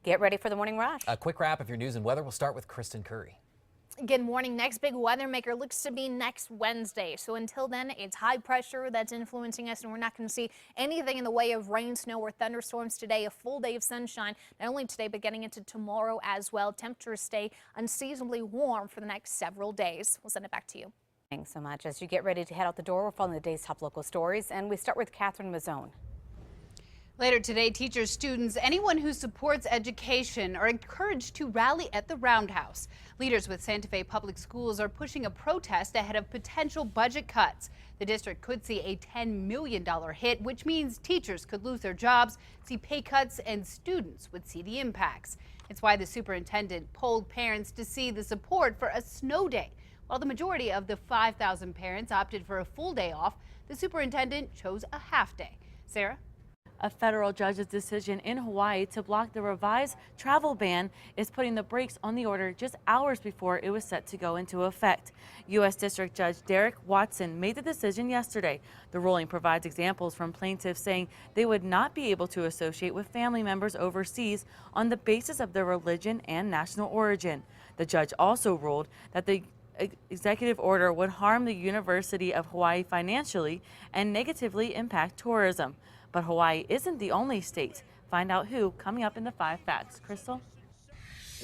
Get ready for the morning rush. A quick wrap of your news and weather. We'll start with Kristen Curry. Good morning. Next big weather maker looks to be next Wednesday. So until then, it's high pressure that's influencing us, and we're not going to see anything in the way of rain, snow, or thunderstorms today. A full day of sunshine, not only today, but getting into tomorrow as well. Temperatures stay unseasonably warm for the next several days. We'll send it back to you. Thanks so much. As you get ready to head out the door, we're following the day's top local stories, and we start with Catherine Mazzone. Later today, teachers, students, anyone who supports education are encouraged to rally at the Roundhouse. Leaders with Santa Fe Public Schools are pushing a protest ahead of potential budget cuts. The district could see a $10 million hit, which means teachers could lose their jobs, see pay cuts, and students would see the impacts. It's why the superintendent polled parents to see the support for a snow day. While the majority of the 5,000 parents opted for a full day off, the superintendent chose a half day. Sarah? A federal judge's decision in Hawaii to block the revised travel ban is putting the brakes on the order just hours before it was set to go into effect. U.S. District Judge Derek Watson made the decision yesterday. The ruling provides examples from plaintiffs saying they would not be able to associate with family members overseas on the basis of their religion and national origin. The judge also ruled that the executive order would harm the University of Hawaii financially and negatively impact tourism. But Hawaii isn't the only state. Find out who coming up in the 5 Facts. Crystal?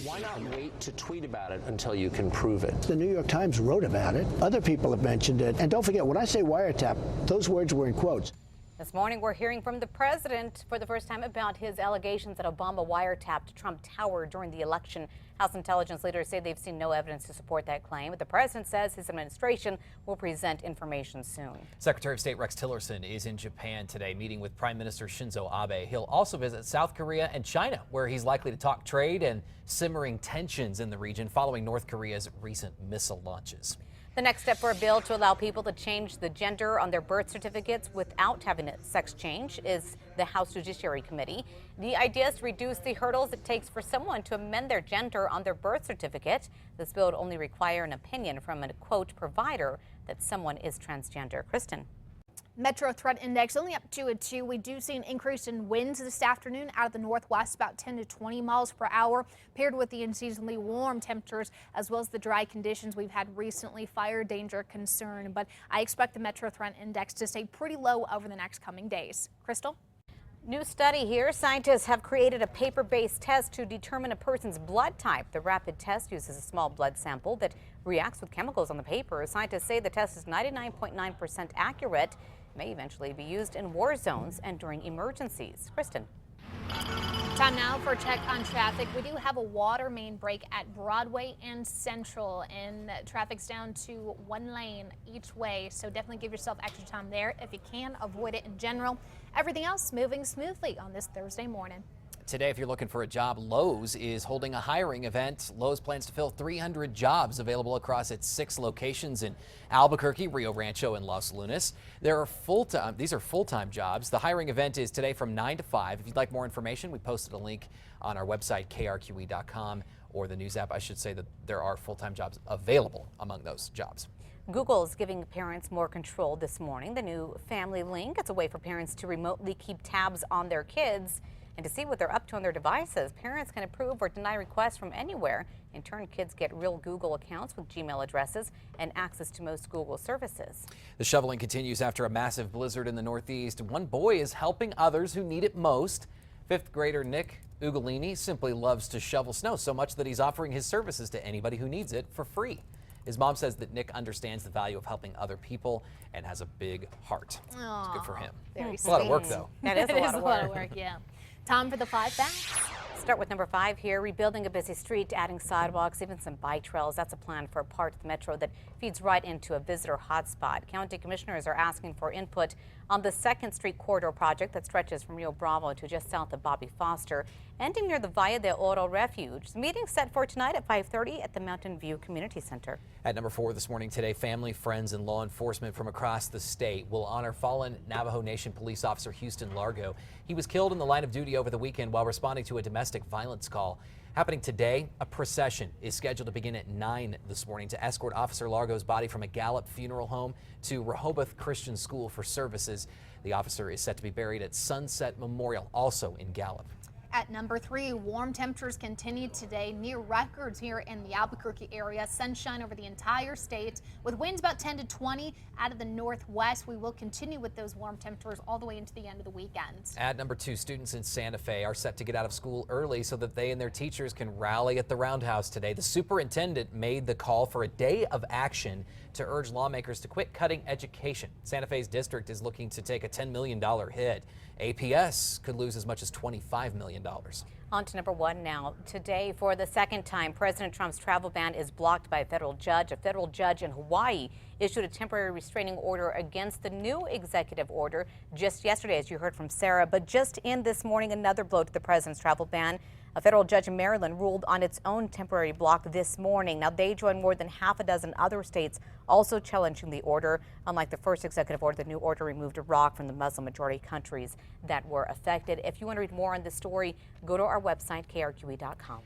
Why not wait to tweet about it until you can prove it? The New York Times wrote about it. Other people have mentioned it. And don't forget, when I say wiretap, those words were in quotes. This morning, we're hearing from the president for the first time about his allegations that Obama wiretapped Trump Tower during the election. House intelligence leaders say they've seen no evidence to support that claim, but the president says his administration will present information soon. Secretary of State Rex Tillerson is in Japan today, meeting with Prime Minister Shinzo Abe. He'll also visit South Korea and China, where he's likely to talk trade and simmering tensions in the region following North Korea's recent missile launches. The next step for a bill to allow people to change the gender on their birth certificates without having a sex change is the House Judiciary Committee. The idea is to reduce the hurdles it takes for someone to amend their gender on their birth certificate. This bill would only require an opinion from a, quote, provider that someone is transgender. Kristen. Metro threat index only up to a 2. We do see an increase in winds this afternoon out of the northwest, about 10 to 20 miles per hour, paired with the unseasonably warm temperatures as well as the dry conditions we've had recently. Fire danger concern, but I expect the Metro threat index to stay pretty low over the next coming days. Crystal? New study here. Scientists have created a paper-based test to determine a person's blood type. The rapid test uses a small blood sample that reacts with chemicals on the paper. Scientists say the test is 99.9% accurate. It may eventually be used in war zones and during emergencies. Kristen. Time now for a check on traffic. We do have a water main break at Broadway and Central, and traffic's down to 1 lane each way, so definitely give yourself extra time there if you can. Avoid it in general. Everything else moving smoothly on this Thursday morning. Today, if you're looking for a job, Lowe's is holding a hiring event. Lowe's plans to fill 300 jobs available across its 6 locations in Albuquerque, Rio Rancho, and Los Lunas. These are full-time jobs. The hiring event is today from 9 to 5. If you'd like more information, we posted a link on our website, KRQE.com, or the news app. I should say that there are full-time jobs available among those jobs. Google is giving parents more control this morning. The new Family Link, it's a way for parents to remotely keep tabs on their kids and to see what they're up to on their devices. Parents can approve or deny requests from anywhere. In turn, kids get real Google accounts with Gmail addresses and access to most Google services. The shoveling continues after a massive blizzard in the Northeast. One boy is helping others who need it most. 5th grader Nick Ugolini simply loves to shovel snow so much that he's offering his services to anybody who needs it for free. His mom says that Nick understands the value of helping other people and has a big heart. Aww, it's good for him. Very a lot of work, though. That is a lot of work. Yeah. Time for the 5 Facts. Start with number 5 here. Rebuilding a busy street, adding sidewalks, even some bike trails. That's a plan for a part of the metro that feeds right into a visitor hotspot. County commissioners are asking for input on the 2nd Street corridor project that stretches from Rio Bravo to just south of Bobby Foster, ending near the Valle de Oro Refuge. The meeting set for tonight at 5:30 at the Mountain View Community Center. At number 4 this morning today, family, friends, and law enforcement from across the state will honor fallen Navajo Nation police officer Houston Largo. He was killed in the line of duty over the weekend while responding to a domestic violence call. Happening today, a procession is scheduled to begin at 9 this morning to escort Officer Largo's body from a Gallup funeral home to Rehoboth Christian School for services. The officer is set to be buried at Sunset Memorial, also in Gallup. At number 3, warm temperatures continue today, near records here in the Albuquerque area. Sunshine over the entire state with winds about 10 to 20 out of the northwest. We will continue with those warm temperatures all the way into the end of the weekend. At number 2, students in Santa Fe are set to get out of school early so that they and their teachers can rally at the Roundhouse today. The superintendent made the call for a day of action to urge lawmakers to quit cutting education. Santa Fe's district is looking to take a $10 million hit. APS could lose as much as $25 million. On to number 1 now. Today, for the second time, President Trump's travel ban is blocked by a federal judge. A federal judge in Hawaii issued a temporary restraining order against the new executive order just yesterday, as you heard from Sarah. But just in this morning, another blow to the president's travel ban. A federal judge in Maryland ruled on its own temporary block this morning. Now, they join more than half a dozen other states also challenging the order. Unlike the first executive order, the new order removed Iraq from the Muslim-majority countries that were affected. If you want to read more on this story, go to our website, krqe.com.